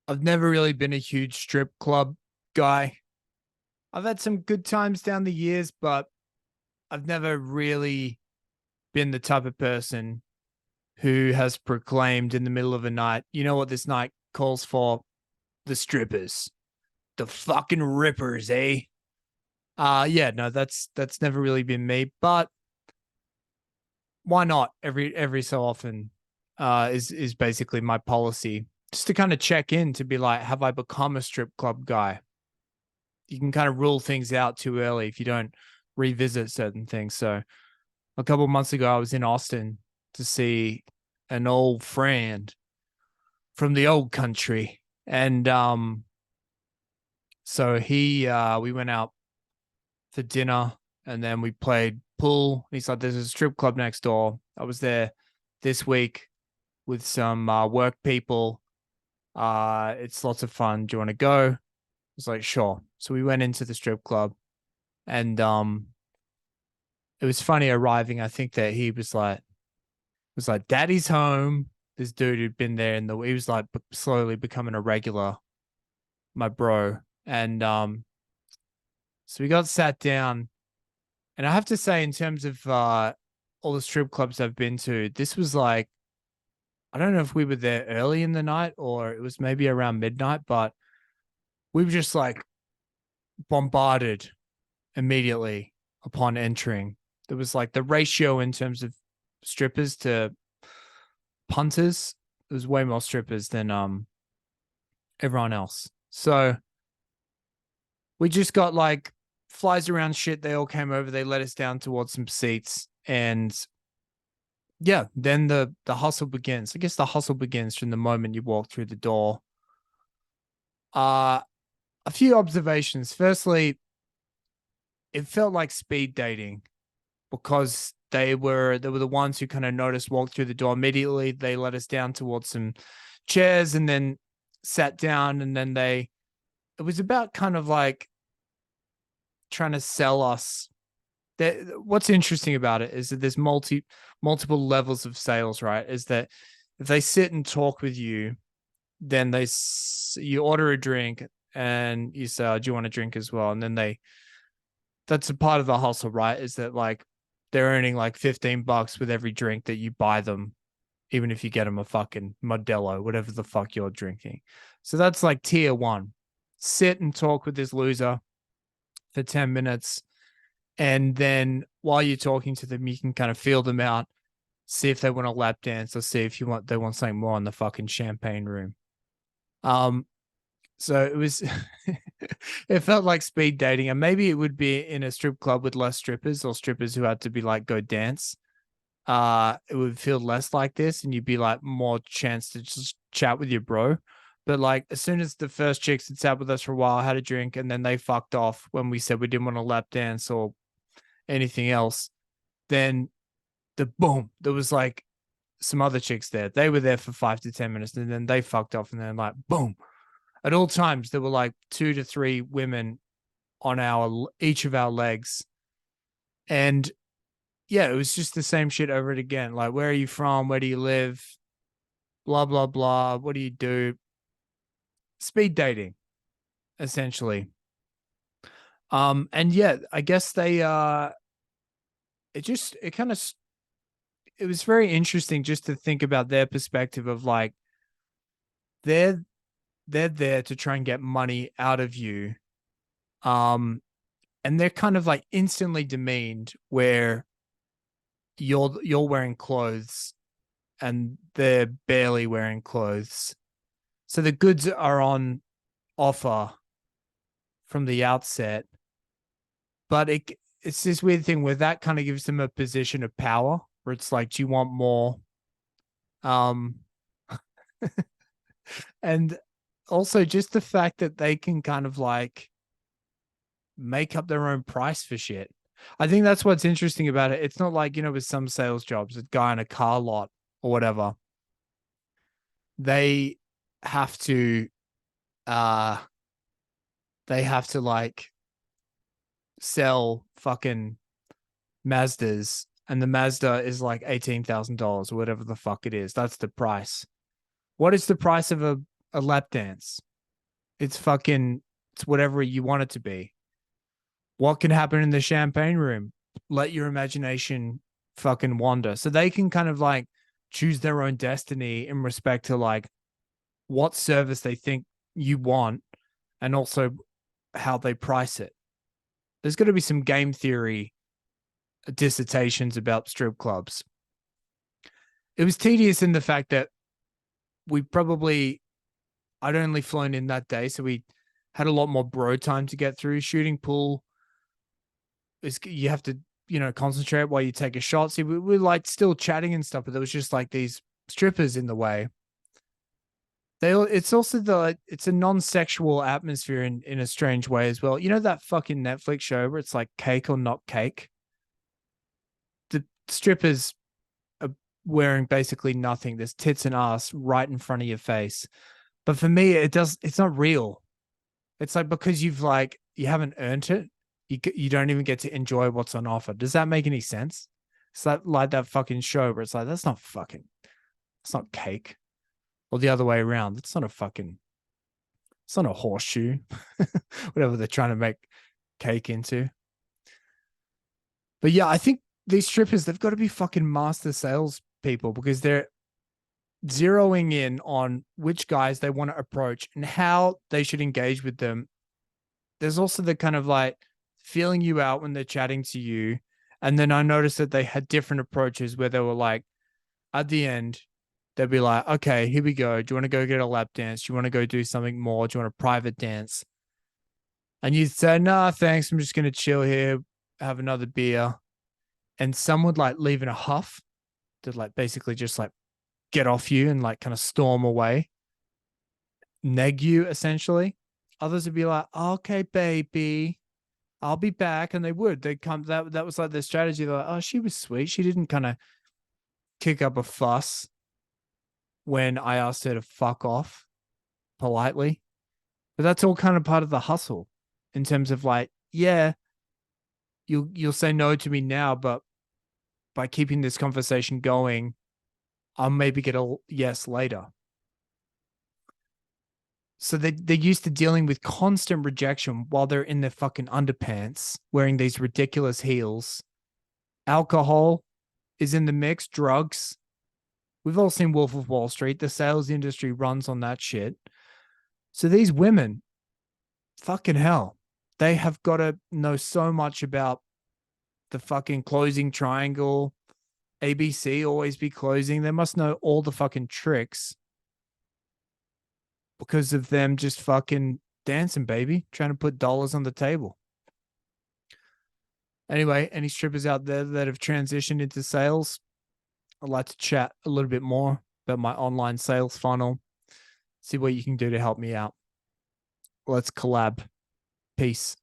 I've never really been a huge strip club guy. I've had some good times down the years, but I've never really been the type of person who has proclaimed in the middle of a night, you know what this night calls for? The strippers. The fucking rippers, eh? Yeah, no, that's never really been me, but why not? Every so often is basically my policy. Just to kind of check in to be like, have I become a strip club guy? You can kind of rule things out too early if you don't revisit certain things. So a couple of months ago, I was in Austin to see an old friend from the old country, and so we went out for dinner, and then we played pool. He's like, "There's a strip club next door." I was there this week with some work people. It's lots of fun. Do you want to go? I was like, sure. So we went into the strip club, and it was funny arriving. I think that he was like, "Daddy's home." This dude who'd been there he was like slowly becoming a regular, my bro. And so we got sat down, and I have to say, in terms of all the strip clubs I've been to, this was like, I don't know if we were there early in the night or it was maybe around midnight, but we were just like bombarded immediately upon entering. There was like the ratio in terms of strippers to punters. There's way more strippers than everyone else. So we just got like flies around shit. They all came over. They let us down towards some seats, and yeah, then the hustle begins. I guess the hustle begins from the moment you walk through the door. Uh a few observations. Firstly, it felt like speed dating because they were the ones who kind of noticed, walked through the door immediately. They let us down towards some chairs and then sat down, and then it was about kind of like trying to sell us. What's interesting about it is that there's multiple levels of sales, right? Is that if they sit and talk with you, then you order a drink and you say, oh, "Do you want a drink as well?" And then that's a part of the hustle, right? Is that like they're earning like $15 with every drink that you buy them, even if you get them a fucking Modelo, whatever the fuck you're drinking. So that's like tier one. Sit and talk with this loser for 10 minutes. And then while you're talking to them, you can kind of feel them out, see if they want a lap dance or see if they want something more in the fucking champagne room. Um, so it was, it felt like speed dating, and maybe it would be in a strip club with less strippers or strippers who had to be like go dance. It would feel less like this, and you'd be like more chance to just chat with your bro. But like as soon as the first chicks had sat with us for a while, had a drink, and then they fucked off when we said we didn't want a lap dance or anything else, then there was like some other chicks there. They were there for 5 to 10 minutes, and then they fucked off, and then like boom. At all times, there were like 2 to 3 women on each of our legs, and yeah, it was just the same shit over it again. Like, where are you from? Where do you live? Blah blah blah. What do you do? Speed dating, essentially. And yeah, I guess it kind of it was very interesting just to think about their perspective of like they're they're there to try and get money out of you. Um, and they're kind of like instantly demeaned where you're wearing clothes and they're barely wearing clothes. So the goods are on offer from the outset, but it's this weird thing where that kind of gives them a position of power where it's like, do you want more? Um, and also just the fact that they can kind of like make up their own price for shit. I think that's what's interesting about it. It's not like, with some sales jobs, a guy in a car lot or whatever, they have to uh they have to like sell fucking Mazdas, and the Mazda is like $18,000 or whatever the fuck it is. That's the price. What is the price of a lap dance. It's fucking, it's whatever you want it to be. What can happen in the champagne room? Let your imagination fucking wander. So they can kind of like choose their own destiny in respect to like what service they think you want and also how they price it. There's got to be some game theory dissertations about strip clubs. It was tedious in the fact that we probably, I'd only flown in that day, so we had a lot more bro time to get through. Shooting pool is, you have to, concentrate while you take a shot. See, we were like still chatting and stuff, but there was just like these strippers in the way. It's also it's a non-sexual atmosphere in a strange way as well. You know that fucking Netflix show where it's like cake or not cake? The strippers are wearing basically nothing. There's tits and ass right in front of your face. But for me, it's not real. It's like because you haven't earned it, you don't even get to enjoy what's on offer. Does that make any sense? It's like that fucking show where it's like, it's not cake. Or the other way around. It's not a horseshoe. Whatever they're trying to make cake into. But yeah, I think these strippers, they've got to be fucking master sales people because they're zeroing in on which guys they want to approach and how they should engage with them. There's also the kind of like feeling you out when they're chatting to you. And then I noticed that they had different approaches where they were like, at the end, they'd be like, okay, here we go. Do you want to go get a lap dance? Do you want to go do something more? Do you want a private dance? And you'd say, nah, thanks. I'm just going to chill here, have another beer. And some would like leave in a huff to like basically just like get off you and like kind of storm away, neg you essentially. Others would be like, okay, baby, I'll be back. And they would. They'd come, that was like their strategy. They're like, oh, she was sweet. She didn't kind of kick up a fuss when I asked her to fuck off politely. But that's all kind of part of the hustle in terms of like, yeah, you'll say no to me now, but by keeping this conversation going, I'll maybe get a yes later. So they're used to dealing with constant rejection while they're in their fucking underpants, wearing these ridiculous heels. Alcohol is in the mix, drugs. We've all seen Wolf of Wall Street. The sales industry runs on that shit. So these women, fucking hell, they have got to know so much about the fucking closing triangle. ABC always be closing. They must know all the fucking tricks because of them just fucking dancing, baby, trying to put dollars on the table. Anyway, any strippers out there that have transitioned into sales, I'd like to chat a little bit more about my online sales funnel, see what you can do to help me out. Let's collab. Peace.